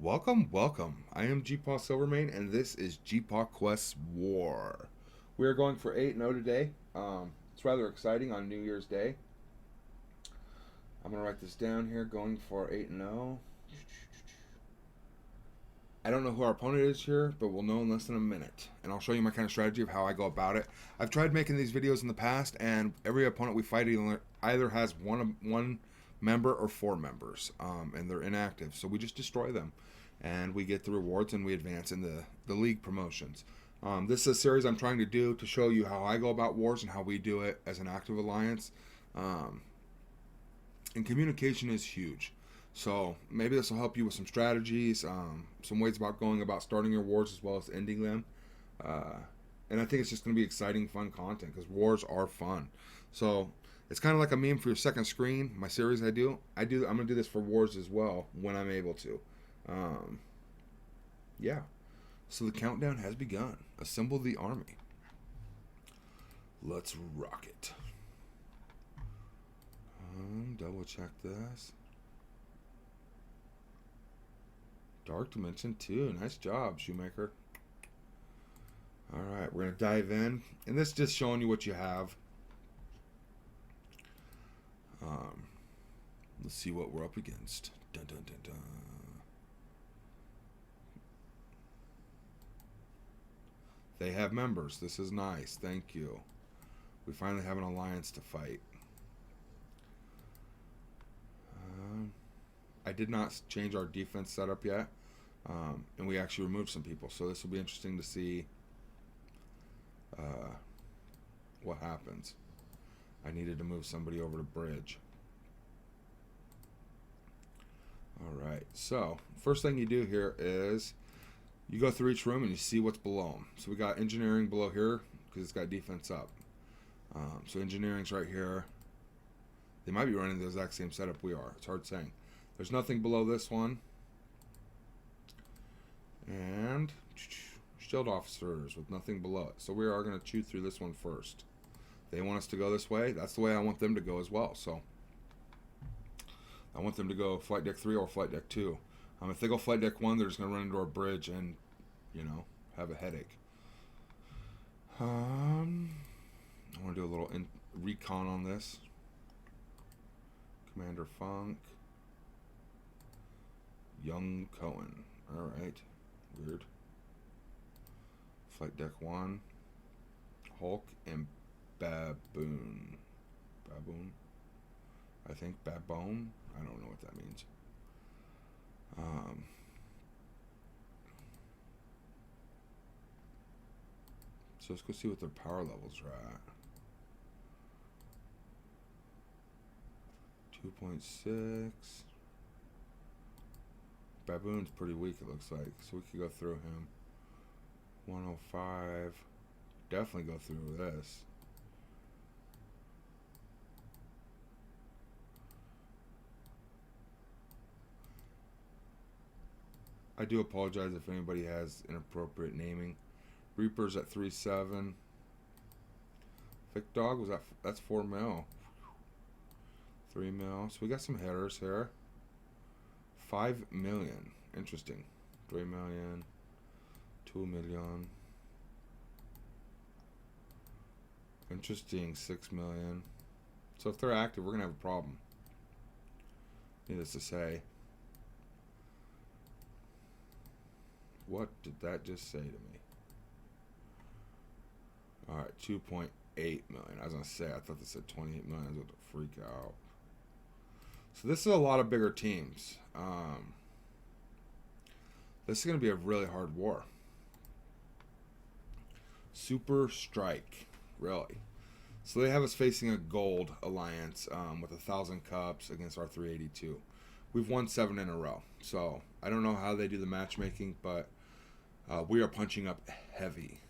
Welcome, welcome. I am GpaSilverMane, and this is GpaQuest War. We are going for 8-0 today. It's rather exciting on New Year's Day. I'm going to write this down here, going for 8-0. I don't know who our opponent is here, but we'll know in less than a minute. And I'll show you my kind of strategy of how I go about it. I've tried making these videos in the past, and every opponent we fight either has one member or 4 members, and they're inactive. So we just destroy them, and we get the rewards, and we advance in the league promotions. This is a series I'm trying to do to show you how I go about wars and how we do it as an active alliance. And communication is huge. So maybe this will help you with some strategies, some ways about going about starting your wars as well as ending them. And I think it's just going to be exciting, fun content because wars are fun. So it's kind of like a meme for your second screen. My series I'm going to do this for wars as well when I'm able to. Yeah. So the countdown has begun. Assemble the army. Let's rock it. Double check this. Dark Dimension 2. Nice job, Shoemaker. Alright, we're going to dive in. And this is just showing you what you have. Let's see what we're up against. Dun, dun, dun, dun. They have members. This is nice. Thank you. We finally have an alliance to fight. I did not change our defense setup yet, and we actually removed some people, so this will be interesting to see what happens. I needed to move somebody over to bridge. Alright, so first thing you do here is you go through each room and you see what's below them. So we got engineering below here because it's got defense up. So engineering's right here. They might be running the exact same setup we are. It's hard saying. There's nothing below this one. And shield officers with nothing below it. So we are going to chew through this one first. They want us to go this way. That's the way I want them to go as well. So I want them to go flight deck 3 or flight deck 2. If they go flight deck 1, they're just going to run into our bridge and, have a headache. I want to do a little recon on this. Commander Funk. Young Cohen. Alright. Weird. Flight deck 1. Hulk and Baboon. Baboon? I think Baboon? I don't know what that means. So let's go see what their power levels are at. 2.6. Baboon's pretty weak, it looks like, so we could go through him. 105. Definitely go through this. I do apologize if anybody has inappropriate naming. Reaper's at 3.7. Thick Dog was that's 4 mil. 3 mil. So we got some hitters here. 5 million. Interesting. 3 million. 2 million. Interesting. 6 million. So if they're active, we're going to have a problem. Needless to say. What did that just say to me? Alright, 2.8 million. I was going to say, I thought they said 28 million. I was going to freak out. So this is a lot of bigger teams. This is going to be a really hard war. Super Strike. Really. So they have us facing a gold alliance with 1,000 cups against our 382. We've won 7 in a row. So I don't know how they do the matchmaking, but we are punching up heavy.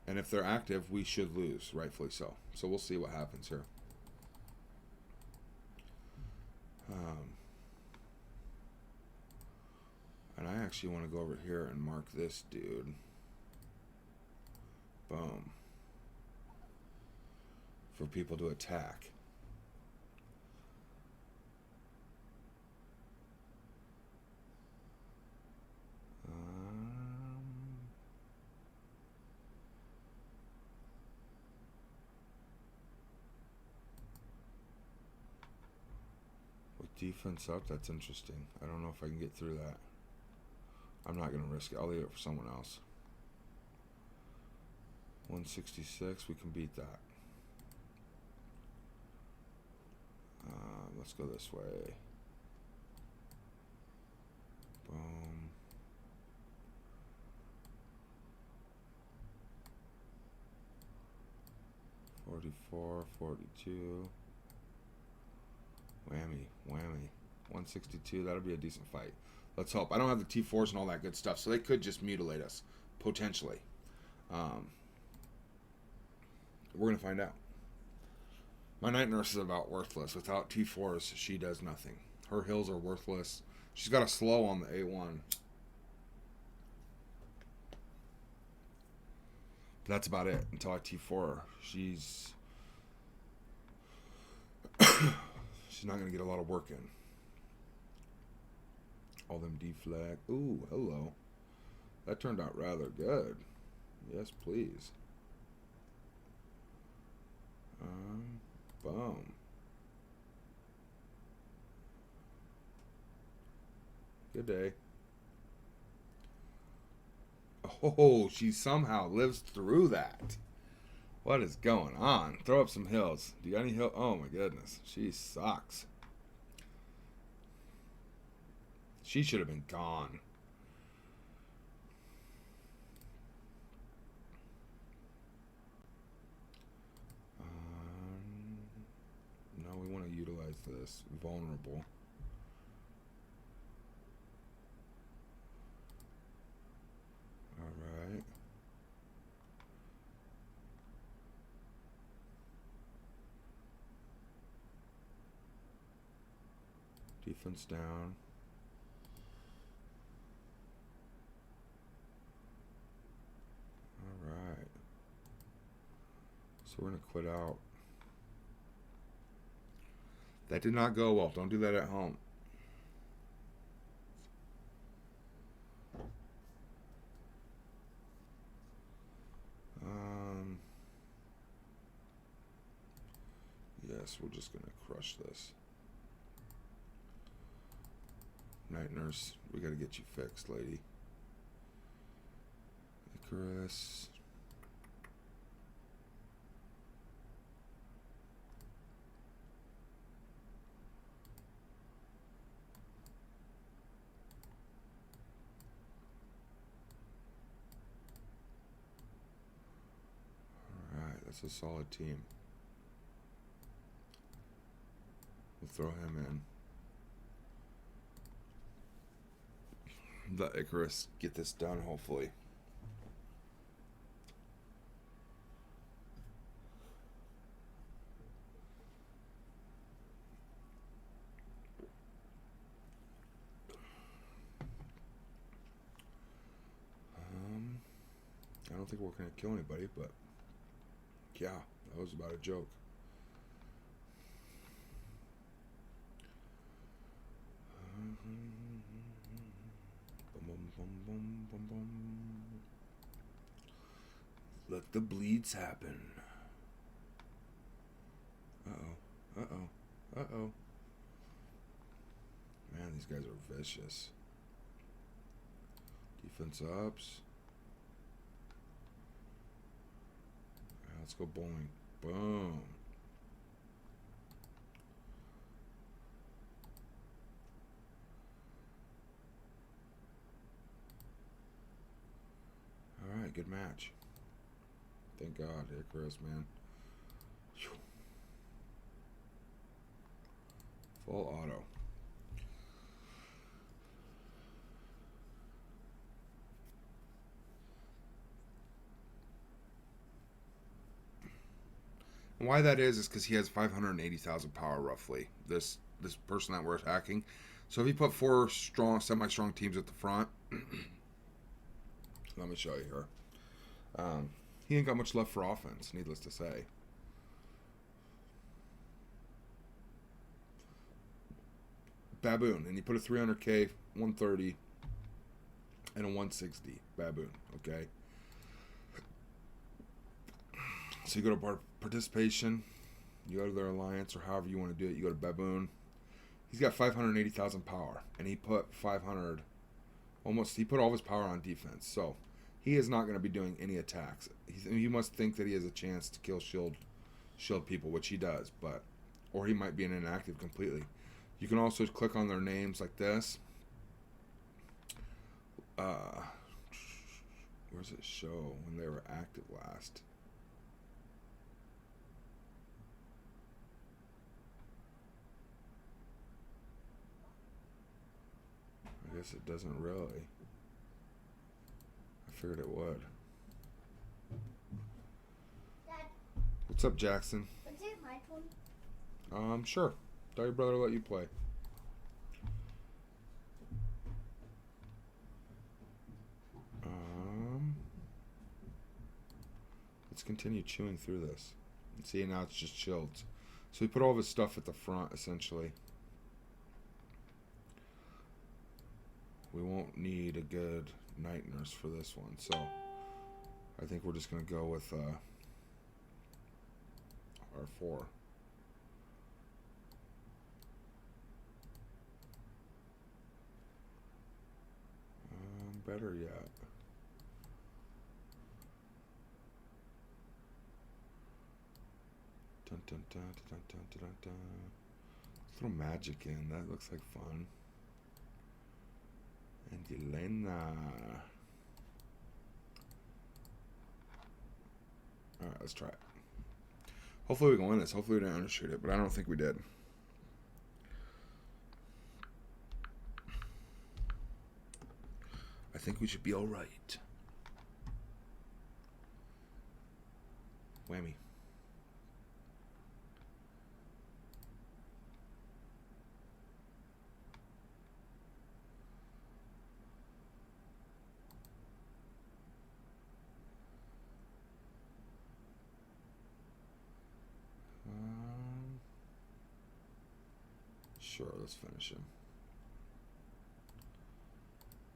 And if they're active, we should lose, rightfully so. So we'll see what happens here. And I actually want to go over here and mark this dude. Boom. For people to attack. Defense up, that's interesting. I don't know if I can get through that. I'm not going to risk it. I'll leave it for someone else. 166, we can beat that. Let's go this way. Boom. $44, $42. Whammy, whammy. 162, that'll be a decent fight. Let's hope. I don't have the T4s and all that good stuff, so they could just mutilate us, potentially. We're going to find out. My night nurse is about worthless. Without T4s, she does nothing. Her hills are worthless. She's got a slow on the A1. That's about it until I T4 her. She's not going to get a lot of work in. All them D flag. Ooh, hello. That turned out rather good. Yes, please. Boom. Good day. Oh, she somehow lives through that. What is going on? Throw up some hills. Do you got any hill? Oh my goodness. She sucks. She should have been gone. No, we want to utilize this. Vulnerable. Alright. Defense down. Alright. So we're going to quit out. That did not go well. Don't do that at home. Yes, we're just going to crush this. Night nurse, we got to get you fixed, lady. Icarus. Alright, that's a solid team. We'll throw him in. Let Icarus get this done, hopefully. I don't think we're going to kill anybody, but yeah, that was about a joke. Let the bleeds happen. Uh-oh. Uh-oh. Uh-oh. Man, these guys are vicious. Defense ups. Right, let's go bowling. Boom. Alright, good match. Thank God, Icarus, man. Whew. Full auto. And why that is because he has 580,000 power roughly. This person that we're attacking. So if you put 4 strong, semi-strong teams at the front, let me show you here. He ain't got much left for offense, needless to say. Baboon, and you put a 300k, 130, and a 160. Baboon, okay? So you go to participation, you go to their alliance, or however you want to do it. You go to Baboon, He's got 580,000 power, and he put 500, almost, he put all of his power on defense. So he is not going to be doing any attacks. He must think that he has a chance to kill shield people, which he does, but, or he might be an inactive completely. You can also click on their names like this. Where does it show when they were active last? I guess it doesn't really. I figured it would. Dad, What's up, Jackson? is it my turn? Sure. Tell your brother to let you play. Let's continue chewing through this. See, now it's just shields. So he put all of his stuff at the front, essentially. We won't need a good night nurse for this one, so I think we're just going to go with R4. Better yet. Dun, dun, dun, dun, dun, dun, dun, dun. Let's throw magic in. That looks like fun. And Yelena. Alright, let's try it. Hopefully we can win this. Hopefully we didn't undershoot it, but I don't think we did. I think we should be alright. Whammy. Sure, let's finish him.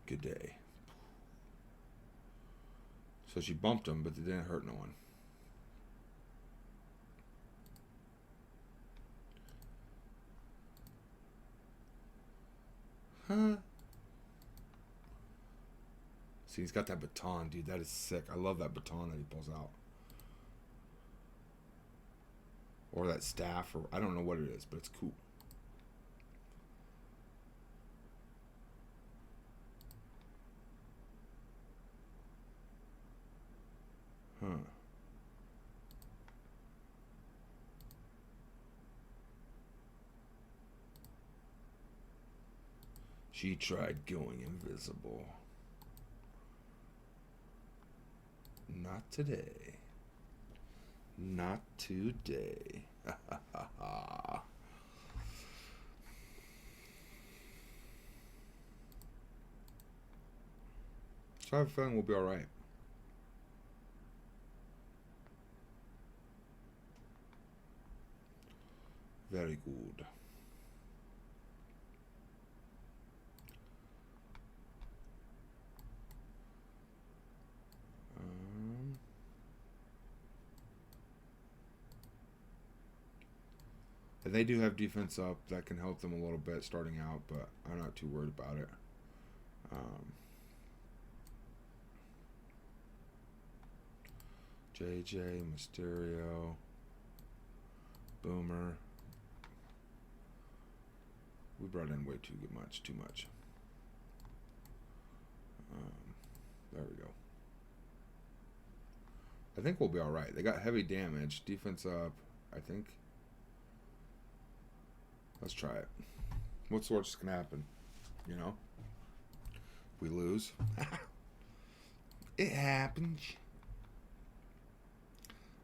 Good day. So she bumped him, but it didn't hurt no one. Huh? See, he's got that baton, dude. That is sick. I love that baton that he pulls out. Or that staff, or I don't know what it is, but it's cool. Huh. She tried going invisible. Not today. Not today. So I have a feeling we'll be alright. Very good. And they do have defense up that can help them a little bit starting out, but I'm not too worried about it. JJ, Mysterio, Boomer. We brought in way too much. There we go. I think we'll be alright. They got heavy damage. Defense up, I think. Let's try it. What's the worst gonna happen? You know? If we lose. It happens.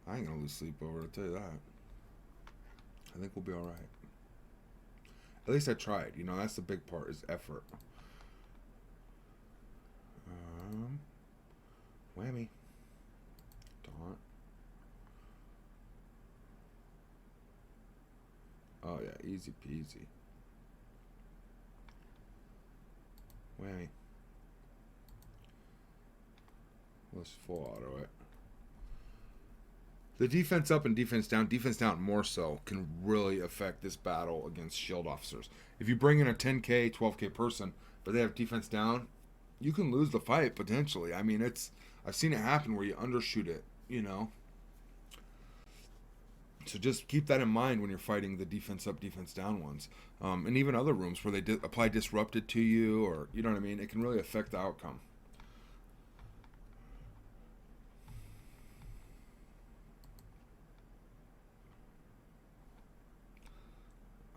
I ain't gonna lose sleep over it, I'll tell you that. I think we'll be alright. At least I tried. You know, that's the big part, is effort. Whammy. Taunt. Oh yeah, easy peasy. Whammy. Let's full auto it. The defense up and defense down more so, can really affect this battle against shield officers. If you bring in a 10k, 12k person, but they have defense down, you can lose the fight potentially. I mean, I've seen it happen where you undershoot it, you know. So just keep that in mind when you're fighting the defense up, defense down ones, and even other rooms where they apply disrupted to you, or you know what I mean. It can really affect the outcome.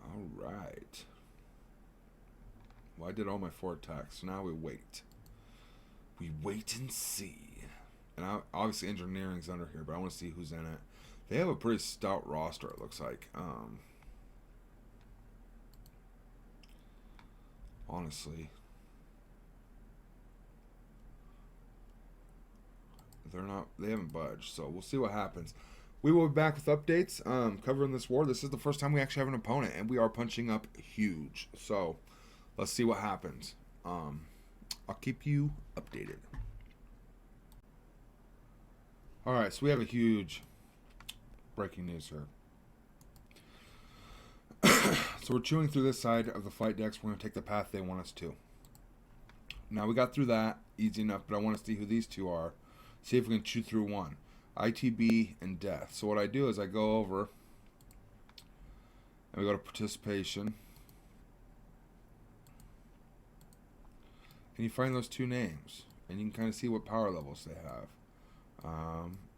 All right. Well, I did all my 4 attacks, so now we wait. We wait and see. And obviously engineering's under here, but I want to see who's in it. They have a pretty stout roster, it looks like. Honestly. They haven't budged, so we'll see what happens. We will be back with updates covering this war. This is the first time we actually have an opponent, and we are punching up huge. So let's see what happens. I'll keep you updated. All right, so we have a huge breaking news here. So we're chewing through this side of the flight decks. We're going to take the path they want us to. Now we got through that easy enough, but I want to see who these two are. See if we can chew through one. ITB and death. So what I do is I go over and we go to participation. And you find those two names. And you can kind of see what power levels they have.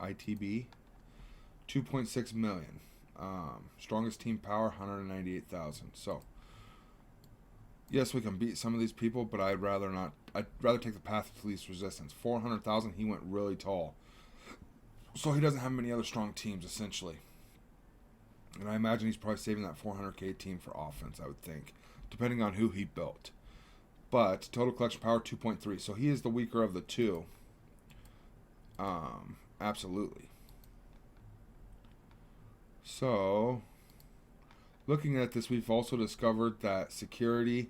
ITB, 2.6 million. Strongest team power, 198,000. So, yes, we can beat some of these people, but I'd rather not. I'd rather take the path of least resistance. 400,000, he went really tall. So he doesn't have many other strong teams, essentially. And I imagine he's probably saving that 400k team for offense, I would think, depending on who he built. But total collection power, 2.3. So he is the weaker of the two. Absolutely. So, looking at this, we've also discovered that security,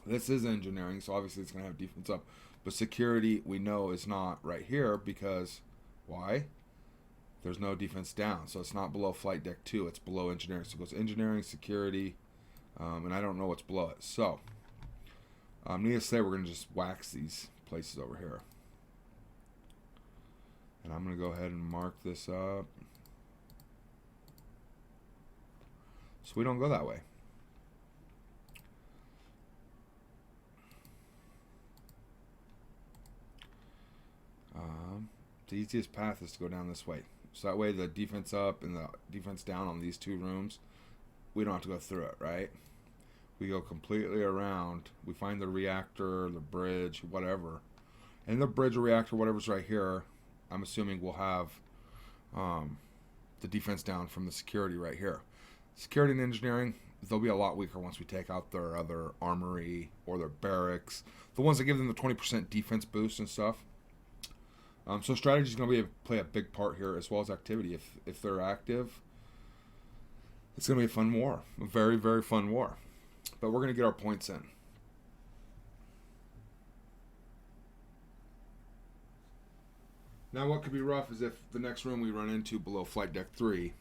this is engineering, so obviously it's going to have defense up, but security we know is not right here because, why? There's no defense down, so it's not below flight deck 2, it's below engineering. So it goes engineering, security, and I don't know what's below it. So, needless to say, we're going to just wax these places over here. And I'm going to go ahead and mark this up. So we don't go that way. The easiest path is to go down this way. So that way the defense up and the defense down on these two rooms, we don't have to go through it, right? We go completely around. We find the reactor, the bridge, whatever. And the bridge or reactor, whatever's right here, I'm assuming we'll have the defense down from the security right here. Security and engineering, they'll be a lot weaker once we take out their other armory or their barracks. The ones that give them the 20% defense boost and stuff. So strategy is going to play a big part here, as well as activity. If they're active, it's going to be a fun war. A very, very fun war. But we're going to get our points in. Now what could be rough is if the next room we run into below flight deck 3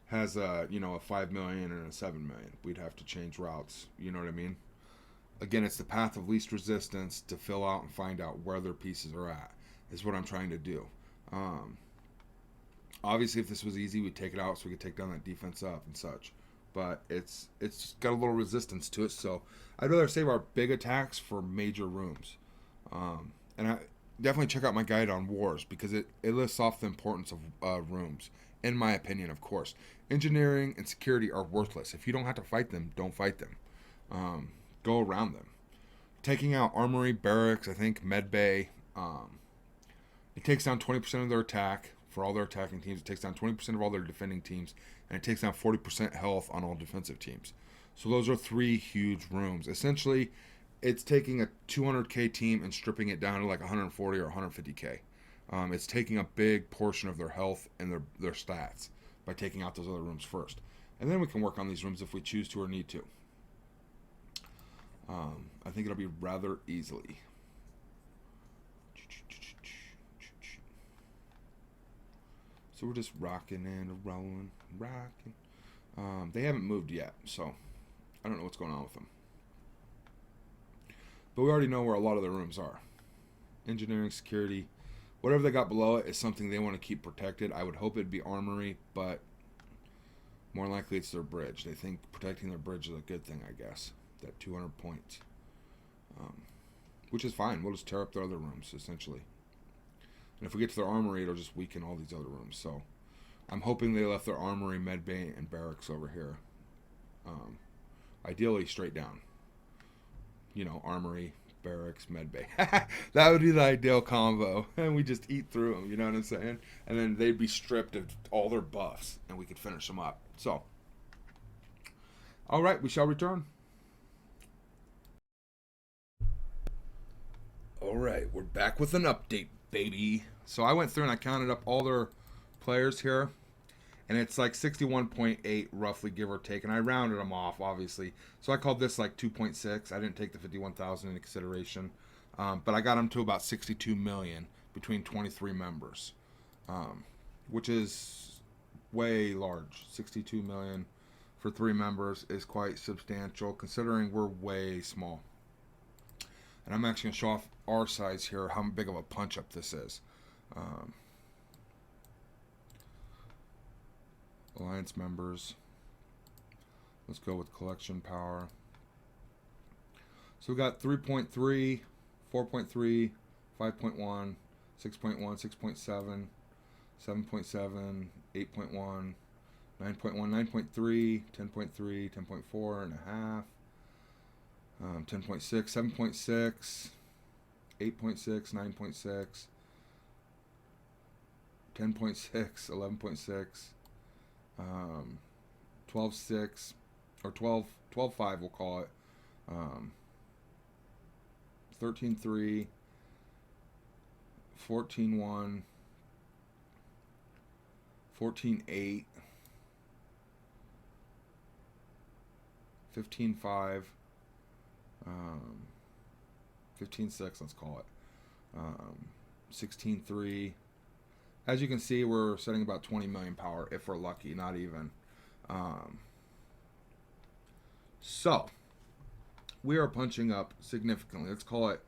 has a 5 million and a 7 million. We'd have to change routes. You know what I mean? Again, it's the path of least resistance to fill out and find out where their pieces are at, is what I'm trying to do. Obviously, if this was easy, we'd take it out so we could take down that defense up and such. But it's got a little resistance to it, so I'd rather save our big attacks for major rooms. And I definitely check out my guide on wars, because it lists off the importance of rooms, in my opinion, of course. Engineering and security are worthless. If you don't have to fight them, don't fight them. Go around them. Taking out armory, barracks, I think, med bay, it takes down 20% of their attack for all their attacking teams. It takes down 20% of all their defending teams, and it takes down 40% health on all defensive teams. So those are 3 huge rooms. Essentially, it's taking a 200k team and stripping it down to like 140 or 150k. It's taking a big portion of their health and their stats by taking out those other rooms first. And then we can work on these rooms if we choose to or need to. I think it'll be rather easily. So we're just rocking and rolling, rocking. They haven't moved yet, so I don't know what's going on with them. But we already know where a lot of the rooms are. Engineering, security, whatever they got below it is something they want to keep protected. I would hope it'd be armory, but more likely it's their bridge. They think protecting their bridge is a good thing, I guess. That 200 points. Which is fine. We'll just tear up their other rooms, essentially. And if we get to their armory, it'll just weaken all these other rooms. So I'm hoping they left their armory, medbay, and barracks over here. Ideally straight down. You know, armory, barracks, medbay. That would be the ideal combo. And we just eat through them, you know what I'm saying? And then they'd be stripped of all their buffs, and we could finish them up. So, all right, we shall return. All right, we're back with an update, baby. So I went through and I counted up all their players here, and it's like 61.8 roughly, give or take, and I rounded them off, obviously. So I called this like 2.6. I didn't take the 51,000 into consideration, but I got them to about 62 million between 23 members, which is way large. 62 million for 3 members is quite substantial, considering we're way small. And I'm actually going to show off our size here, how big of a punch-up this is. Alliance members. Let's go with collection power. So we got 3.3, 4.3, 5.1, 6.1, 6.7, 7.7, 8.1, 9.1, 9.3, 10.3, 10.4 and a half. 10.6, 7.6, 8.6, 9.6, 10.6, 11.6, 12.6, or 12.5 we'll call it, 13.3, 14.1, 14.8, 15.5, 15.6, let's call it, 16.3. As you can see, we're setting about 20 million power if we're lucky, not even. So we are punching up significantly. Let's call it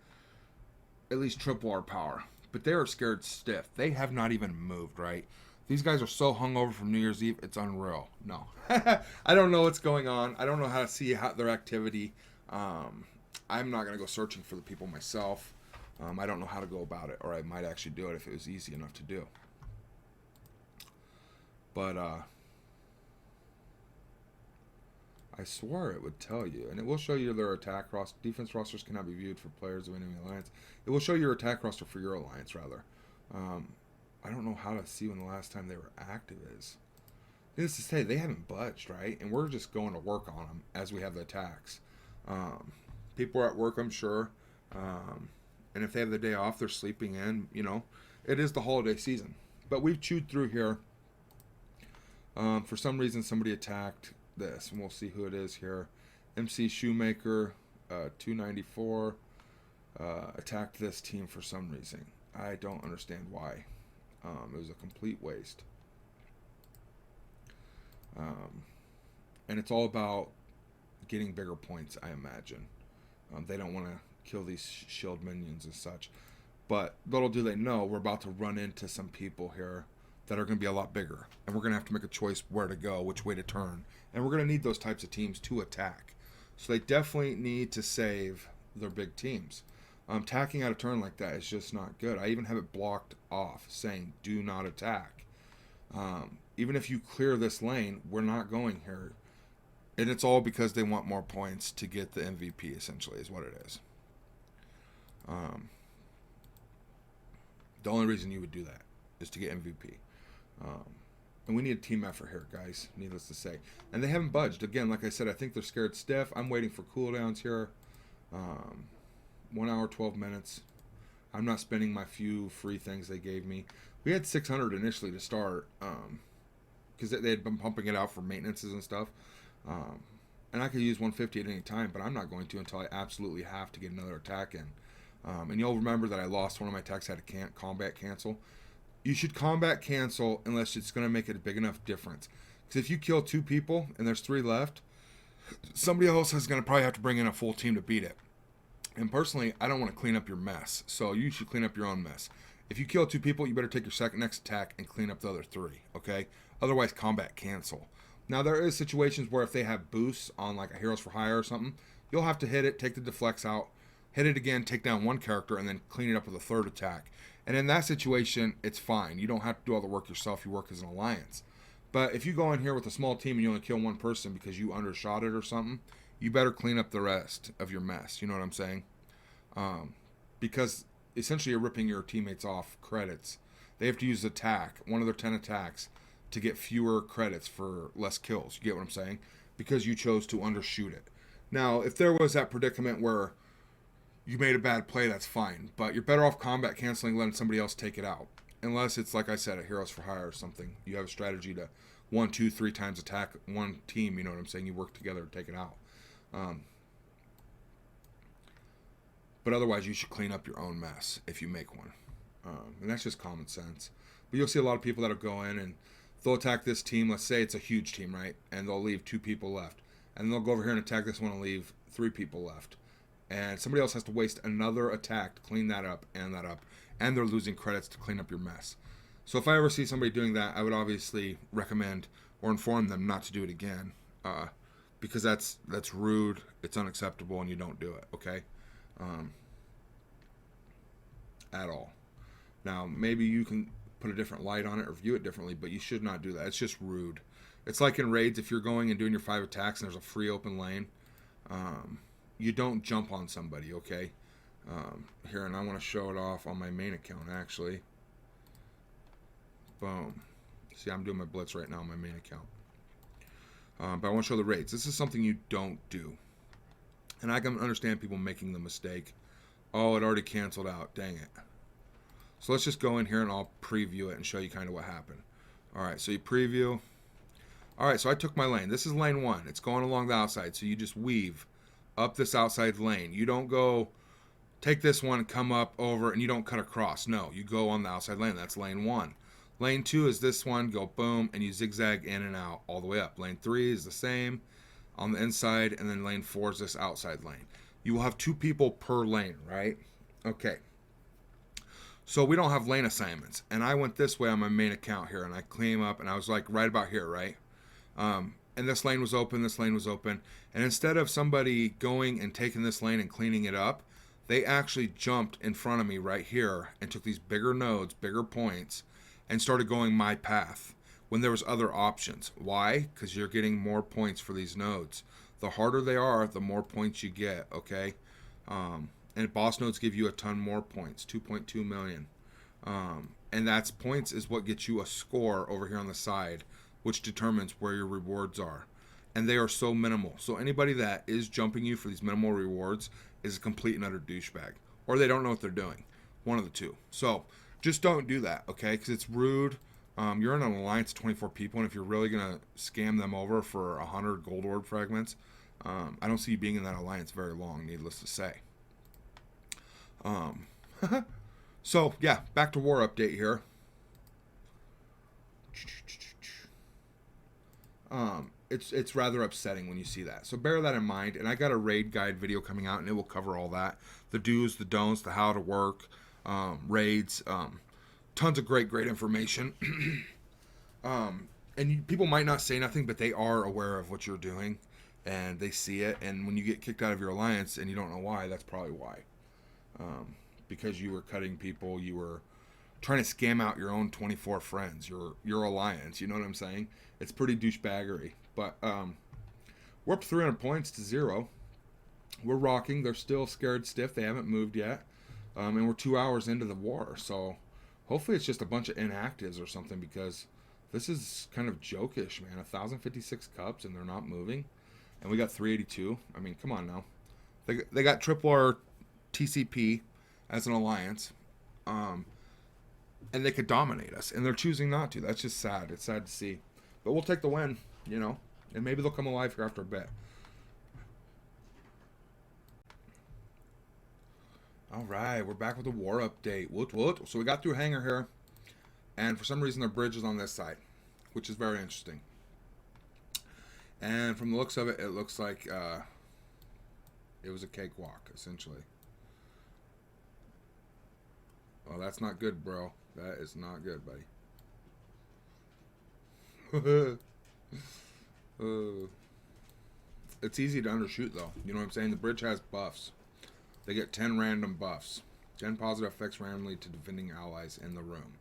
at least triple our power. But they are scared stiff. They have not even moved, right? These guys are so hungover from New Year's Eve, it's unreal. No. I don't know what's going on. I don't know how to see their activity. I'm not going to go searching for the people myself. I don't know how to go about it, or I might actually do it if it was easy enough to do. But I swore it would tell you, and it will show you their attack roster. Defense rosters cannot be viewed for players of enemy alliance. It will show your attack roster for your alliance, rather. I don't know how to see when the last time they were active is. Needless to say, they haven't budged, right? And we're just going to work on them as we have the attacks. People are at work, I'm sure. And if they have the day off, they're sleeping in. You know, it is the holiday season. But we've chewed through here. For some reason, somebody attacked this, and we'll see who it is here. MC Shoemaker, 294, attacked this team for some reason. I don't understand why. It was a complete waste. And it's all about getting bigger points, I imagine. They don't want to kill these shield minions and such. But little do they know, we're about to run into some people here that are going to be a lot bigger. And we're going to have to make a choice where to go, which way to turn. And we're going to need those types of teams to attack. So they definitely need to save their big teams. Tacking out a turn like that is just not good. I even have it blocked off saying, do not attack. Even if you clear this lane, we're not going here. And it's all because they want more points to get the MVP, essentially, is what it is. The only reason you would do that is to get MVP. And we need a team effort here, guys, needless to say. And they haven't budged. Again, like I said, I think they're scared stiff. I'm waiting for cooldowns here. 1 hour, 12 minutes. I'm not spending my few free things they gave me. We had 600 initially to start because they had been pumping it out for maintenances and stuff. And I could use 150 at any time, but I'm not going to until I absolutely have to get another attack in. And you'll remember that I lost one of my attacks, had a combat cancel. You should combat cancel unless it's going to make a big enough difference. Because if you kill 2 people and there's 3 left, somebody else is going to probably have to bring in a full team to beat it. And personally, I don't want to clean up your mess. So you should clean up your own mess. If you kill 2 people, you better take your next attack and clean up the other 3. Okay? Otherwise, combat cancel. Now, there is situations where if they have boosts on like a Heroes for Hire or something, you'll have to hit it, take the deflects out, hit it again, take down 1 character, and then clean it up with a 3rd attack. And in that situation, it's fine. You don't have to do all the work yourself. You work as an alliance. But if you go in here with a small team and you only kill 1 person because you undershot it or something, you better clean up the rest of your mess. You know what I'm saying? Because essentially you're ripping your teammates off credits. They have to use attack, one of their 10 attacks, to get fewer credits for less kills. You get what I'm saying? Because you chose to undershoot it. Now, if there was that predicament where you made a bad play, that's fine. But you're better off combat canceling, letting somebody else take it out. Unless it's, like I said, a Heroes for Hire or something. You have a strategy to 1, 2, 3 times attack one team, you know what I'm saying? You work together to take it out. But otherwise, you should clean up your own mess if you make one. And that's just common sense. But you'll see a lot of people that'll go in and they'll attack this team. Let's say it's a huge team, right? And they'll leave 2 people left. And they'll go over here and attack this one and leave 3 people left. And somebody else has to waste another attack to clean that up. And they're losing credits to clean up your mess. So if I ever see somebody doing that, I would obviously recommend or inform them not to do it again. Because that's rude, it's unacceptable, and you don't do it, okay? At all. Now, maybe you can put a different light on it or view it differently, but you should not do that. It's just rude. It's like in raids, if you're going and doing your 5 attacks and there's a free open lane, you don't jump on somebody, okay? Here, and I want to show it off on my main account, actually. Boom. See, I'm doing my blitz right now on my main account. But I want to show the raids. This is something you don't do. And I can understand people making the mistake. Oh, it already canceled out. Dang it. So let's just go in here and I'll preview it and show you kind of what happened. Alright, so you preview. Alright, so I took my lane. This is lane 1. It's going along the outside. So you just weave up this outside lane. You don't go take this one, come up over, and you don't cut across. No, you go on the outside lane. That's lane 1. Lane 2 is this one. Go boom, and you zigzag in and out all the way up. Lane 3 is the same on the inside, and then lane 4 is this outside lane. You will have 2 people per lane, right? Okay. So we don't have lane assignments. And I went this way on my main account here, and I came up, and I was like right about here, right? And this lane was open, this lane was open. And instead of somebody going and taking this lane and cleaning it up, they actually jumped in front of me right here and took these bigger nodes, bigger points, and started going my path when there was other options. Why? Because you're getting more points for these nodes. The harder they are, the more points you get, okay? And boss nodes give you a ton more points, 2.2 million. And that's points is what gets you a score over here on the side, which determines where your rewards are. And they are so minimal. So anybody that is jumping you for these minimal rewards is a complete and utter douchebag. Or they don't know what they're doing. One of the two. So just don't do that, okay? Because it's rude. You're in an alliance of 24 people, and if you're really going to scam them over for 100 gold orb fragments, I don't see you being in that alliance very long, needless to say. So, yeah, back to war update here. It's rather upsetting when you see that. So bear that in mind, and I got a raid guide video coming out, and it will cover all that. The do's, the don'ts, the how to work, raids, tons of great information. And people might not say nothing, but they are aware of what you're doing, and they see it. And when you get kicked out of your alliance and you don't know why, that's probably why. Because you were cutting people, you were trying to scam out your own 24 friends, your alliance. You know what I'm saying? It's pretty douchebaggery. But we're up 300 points to 0. We're rocking. They're still scared stiff. They haven't moved yet. And we're 2 hours into the war. So hopefully it's just a bunch of inactives or something, because this is kind of jokish, man. 1,056 cups and they're not moving. And we got 382. I mean, come on now. They got triple our TCP as an alliance. And they could dominate us. And they're choosing not to. That's just sad. It's sad to see. But we'll take the win, you know. And maybe they'll come alive here after a bit. Alright, we're back with the war update. Woot woot. So we got through Hangar here. And for some reason, their bridge is on this side, which is very interesting. And from the looks of it, it looks like it was a cakewalk, essentially. Well, that's not good, bro. That is not good, buddy. It's easy to undershoot, though. You know what I'm saying? The bridge has buffs. They get 10 random buffs. 10 positive effects randomly to defending allies in the room.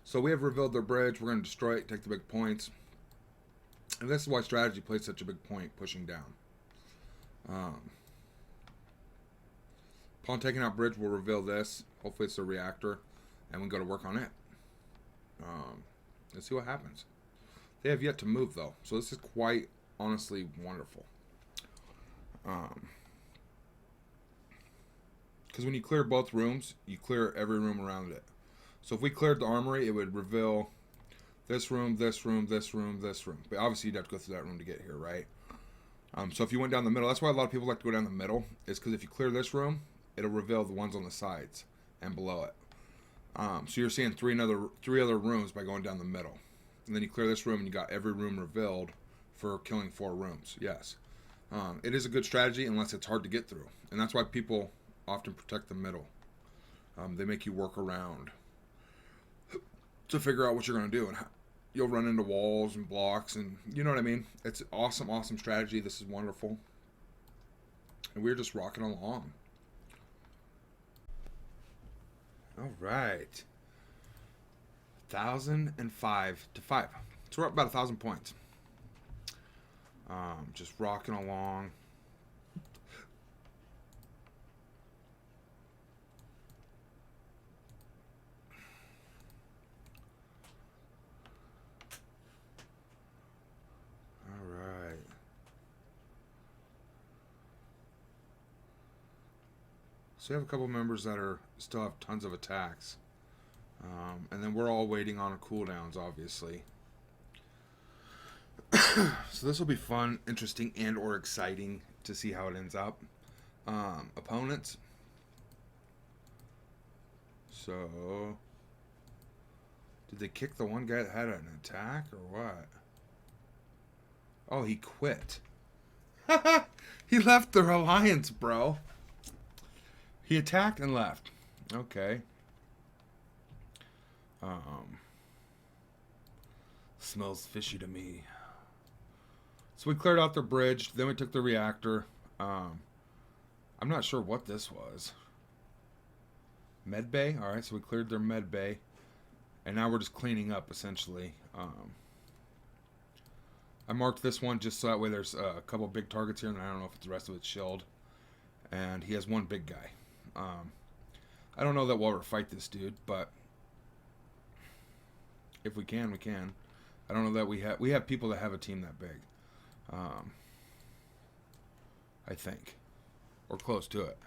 So we have revealed their bridge. We're going to destroy it, take the big points. And this is why strategy plays such a big point, pushing down. Upon taking out bridge, we'll reveal this. Hopefully it's a reactor. And we go to work on it. Let's see what happens. They have yet to move, though. So this is quite, honestly, wonderful. Because when you clear both rooms, you clear every room around it. So if we cleared the armory, it would reveal this room, this room, this room, this room. But obviously you'd have to go through that room to get here, right? So if you went down the middle, that's why a lot of people like to go down the middle, is because if you clear this room, it'll reveal the ones on the sides and below it. So you're seeing three other rooms by going down the middle. And then you clear this room and you got every room revealed for killing 4 rooms. Yes. It is a good strategy unless it's hard to get through. And that's why people often protect the middle. They make you work around to figure out what you're going to do. And you'll run into walls and blocks and you know what I mean? It's awesome, awesome strategy. This is wonderful. And we're just rocking along. All right. 1,005 to 5. So we're up about 1,000 points. Just rocking along. All right. So we have a couple members that still have tons of attacks. And then we're all waiting on cooldowns, obviously. So this will be fun, interesting, and or exciting to see how it ends up. Opponents. So, did they kick the one guy that had an attack, or what? Oh, he quit. He left their alliance, bro. He attacked and left. Okay. Smells fishy to me. So we cleared out their bridge. Then we took the reactor. I'm not sure what this was. Med bay? Alright, so we cleared their med bay. And now we're just cleaning up, essentially. I marked this one just so that way there's a couple big targets here. And I don't know if the rest of it's shield. And he has one big guy. I don't know that we'll ever fight this dude, but if we can, we can. I don't know that we have people that have a team that big. I think. Or close to it.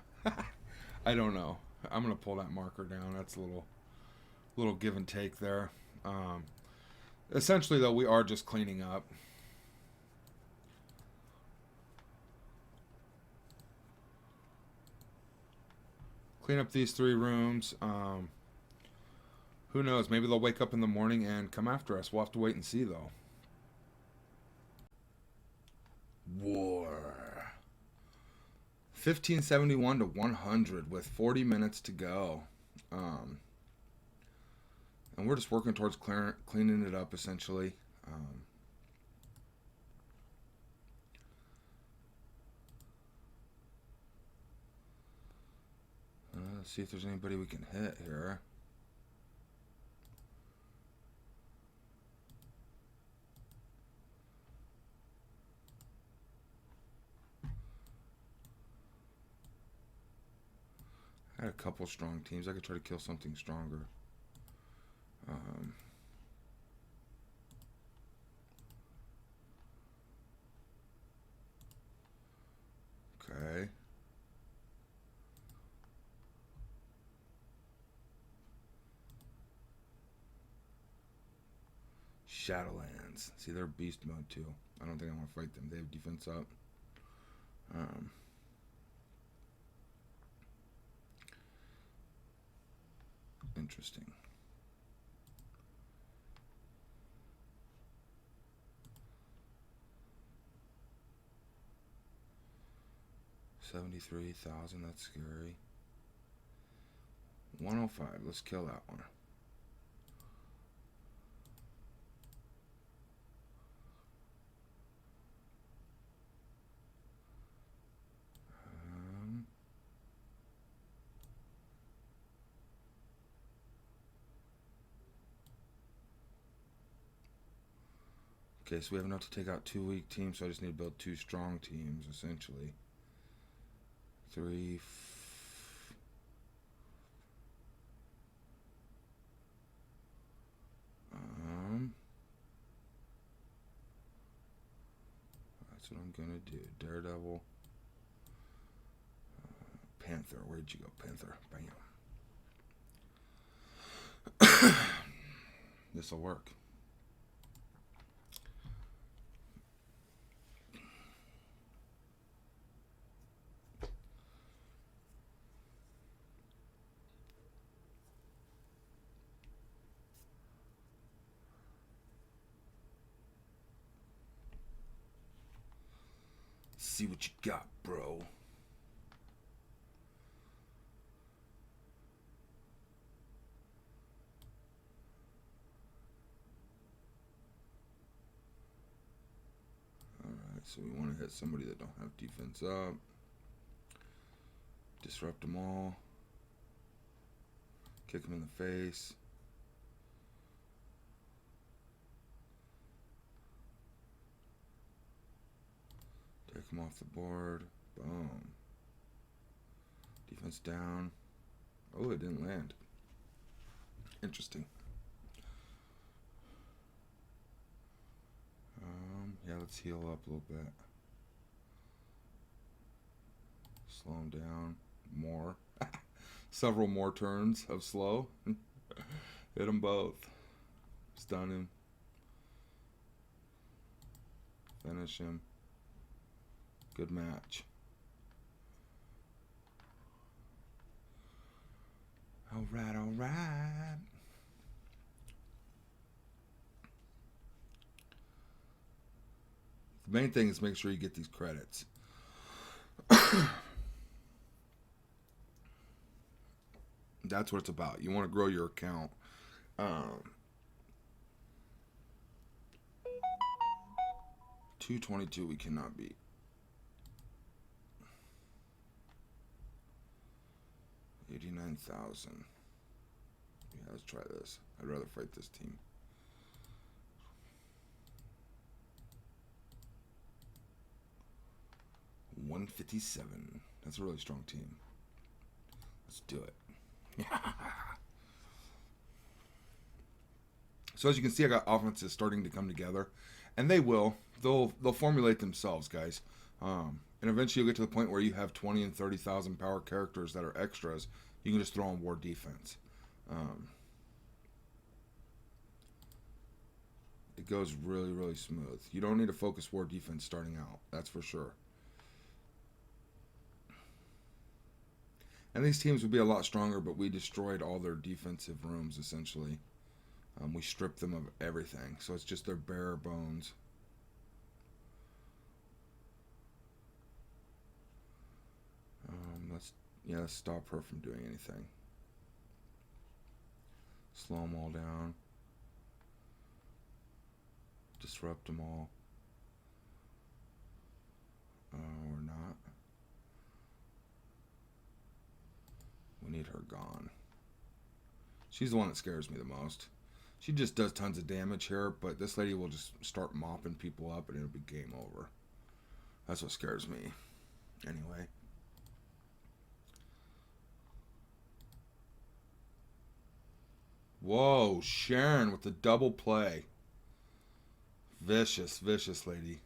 I don't know. I'm going to pull that marker down. That's a little give and take there. Essentially, though, we are just cleaning up. Clean up these 3 rooms. Who knows? Maybe they'll wake up in the morning and come after us. We'll have to wait and see, though. War. 1571 to 100 with 40 minutes to go. And we're just working towards cleaning it up, essentially. Let's see if there's anybody we can hit here. I had a couple strong teams. I could try to kill something stronger. Okay. Shadowlands. See, they're beast mode too. I don't think I want to fight them. They have defense up. Interesting. 73,000, that's scary. 105, let's kill that one. Okay, so we have enough to take out 2 weak teams, so I just need to build 2 strong teams, essentially. 3... That's what I'm gonna do. Daredevil. Panther, where'd you go, Panther? Bam. This'll work. See what you got, bro. Alright, so we want to hit somebody that don't have defense up. Disrupt them all. Kick them in the face. Take them off the board. Boom. Defense down. Oh, it didn't land. Interesting. Yeah, let's heal up a little bit. Slow him down. More. Several more turns of slow. Hit them both. Stun him. Finish him. Good match. Alright, alright. The main thing is make sure you get these credits. That's what it's about. You want to grow your account. 222 we cannot beat. $89,000. Yeah, let's try this. I'd rather fight this team. $157. That's a really strong team. Let's do it. So as you can see, I got offenses starting to come together, and they will. They'll formulate themselves, guys. And eventually you'll get to the point where you have 20 and 30,000 power characters that are extras. You can just throw on war defense. It goes really, really smooth. You don't need to focus war defense starting out. That's for sure. And these teams would be a lot stronger, but we destroyed all their defensive rooms, essentially. We stripped them of everything. So it's just their bare bones. Let's stop her from doing anything. Slow them all down. Disrupt them all. Or not. We need her gone. She's the one that scares me the most. She just does tons of damage here, but this lady will just start mopping people up and it'll be game over. That's what scares me. Anyway. Whoa, Sharon with the double play. Vicious, vicious lady.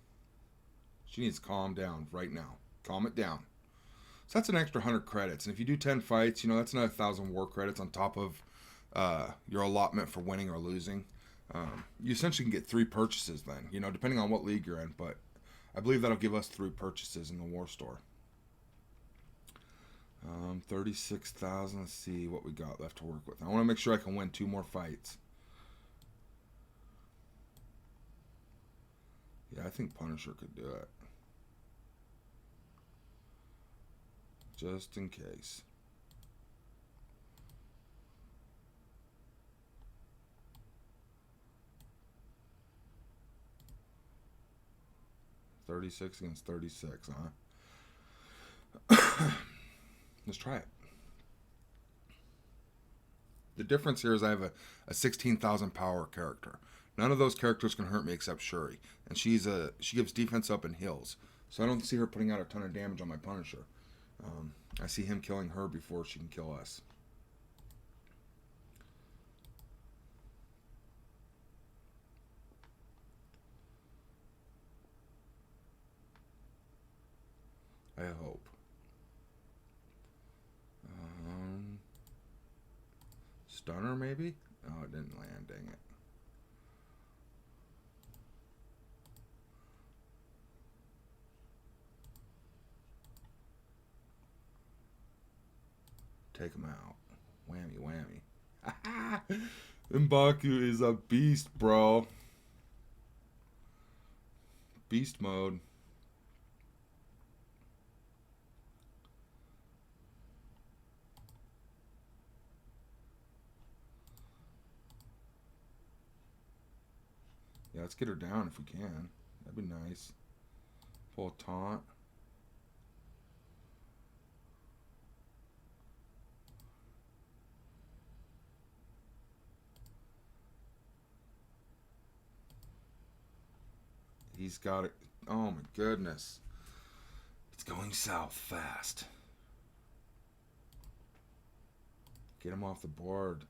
She needs to calm down right now. Calm it down. So that's an extra 100 credits. And if you do 10 fights, that's another 1,000 war credits on top of your allotment for winning or losing. You essentially can get 3 purchases then, depending on what league you're in. But I believe that'll give us 3 purchases in the war store. 36,000. Let's see what we got left to work with. I want to make sure I can win 2 more fights. Yeah, I think Punisher could do it. Just in case. $36 against 36, huh? Let's try it. The difference here is I have a 16,000 power character. None of those characters can hurt me except Shuri, and she gives defense up and heals. So I don't see her putting out a ton of damage on my Punisher. I see him killing her before she can kill us. I hope. Stunner, maybe? Oh, it didn't land, dang it. Take him out. Whammy, whammy. M'Baku is a beast, bro. Beast mode. Yeah, let's get her down if we can. That'd be nice. Pull a taunt. He's got it. Oh my goodness. It's going south fast. Get him off the board.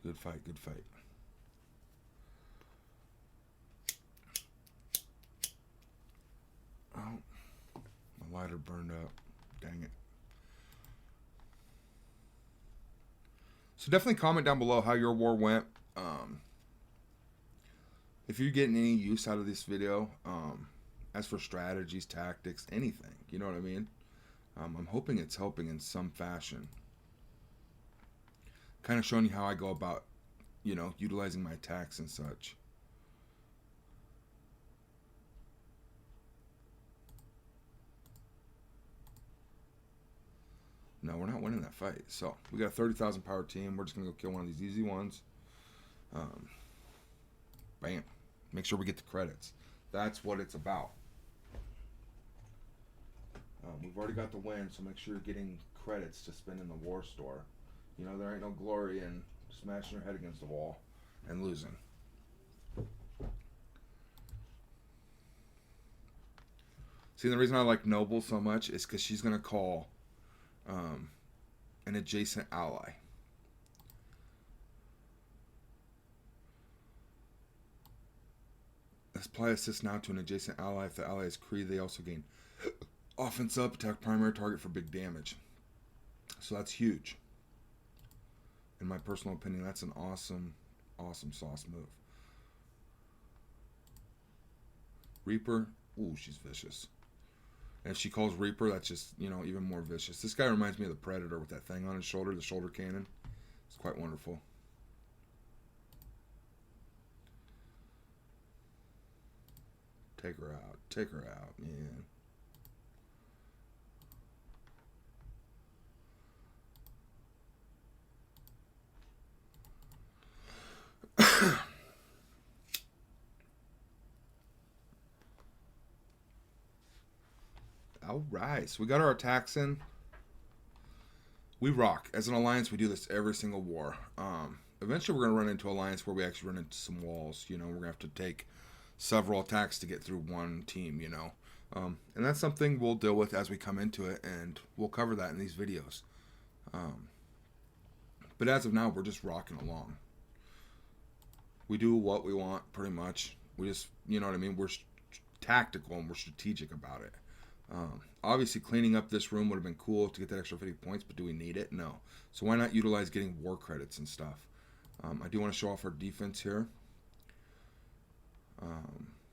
Good fight, good fight. Oh, my lighter burned up. Dang it. So definitely comment down below how your war went. If you're getting any use out of this video, as for strategies, tactics, anything, you know what I mean? I'm hoping it's helping in some fashion. Kind of showing you how I go about, utilizing my attacks and such. No, we're not winning that fight. So, we got a 30,000 power team. We're just going to go kill one of these easy ones. Bam. Make sure we get the credits. That's what it's about. We've already got the win, so make sure you're getting credits to spend in the war store. There ain't no glory in smashing your head against the wall and losing. See, the reason I like Noble so much is because she's going to call an adjacent ally. Apply assist now to an adjacent ally. If the ally is Kree, they also gain offense up, attack primary target for big damage. So that's huge. In my personal opinion, that's an awesome, awesome sauce move. Reaper, ooh, she's vicious. And if she calls Reaper, that's just, even more vicious. This guy reminds me of the Predator with that thing on his shoulder, the shoulder cannon. It's quite wonderful. Take her out. Take her out, man. Alright, so we got our attacks in. We rock. As an alliance, we do this every single war. Eventually, we're going to run into alliance where we actually run into some walls. We're going to have to take several attacks to get through one team, And that's something we'll deal with as we come into it, and we'll cover that in these videos. But as of now, we're just rocking along. We do what we want, pretty much. We just, you know what I mean? We're tactical and we're strategic about it. Obviously, cleaning up this room would have been cool to get that extra 50 points, but do we need it? No. So why not utilize getting war credits and stuff? I do want to show off our defense here.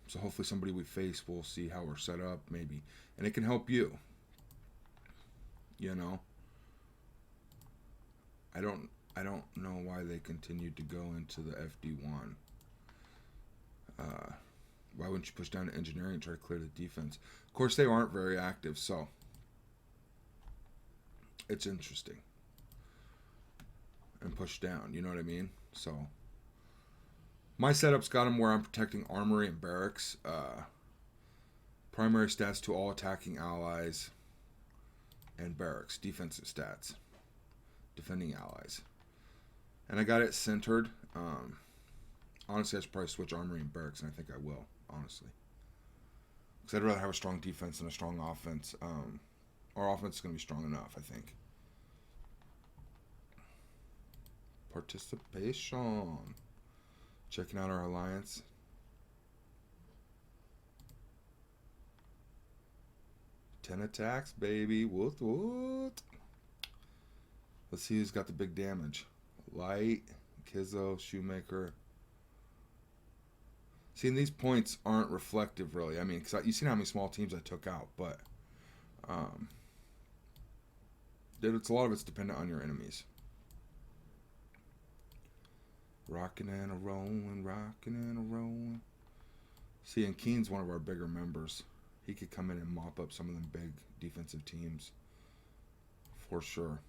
So hopefully somebody we face will see how we're set up, maybe. And it can help you. I I don't know why they continued to go into the FD1. Why wouldn't you push down to engineering and try to clear the defense? Of course, they aren't very active, so it's interesting. And push down, you know what I mean? So my setup's got them where I'm protecting armory and barracks. Primary stats to all attacking allies and barracks. Defensive stats. Defending allies. And I got it centered. Honestly, I should probably switch armory and barracks, and I think I will, honestly. Because I'd rather have a strong defense than a strong offense. Our offense is going to be strong enough, I think. Participation. Checking out our alliance. 10 attacks, baby. Woot, woot. Let's see who's got the big damage. Light, Kizzo, Shoemaker. See, and these points aren't reflective, really. I mean, because you've seen how many small teams I took out, but it's a lot of it's dependent on your enemies. Rocking and a rolling, rocking and a rolling. See, and Keen's one of our bigger members. He could come in and mop up some of them big defensive teams. For sure.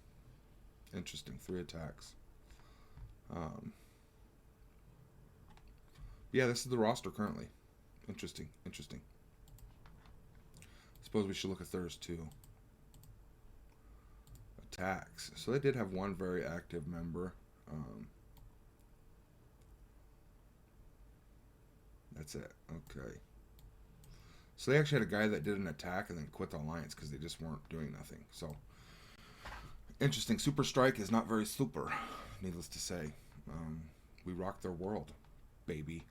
Interesting. 3 attacks. Yeah, this is the roster currently. Interesting. Interesting. Suppose we should look at theirs too. Attacks. So they did have one very active member. That's it. Okay. So they actually had a guy that did an attack and then quit the alliance because they just weren't doing nothing. So, interesting. Super Strike is not very super, needless to say. We rock their world, baby.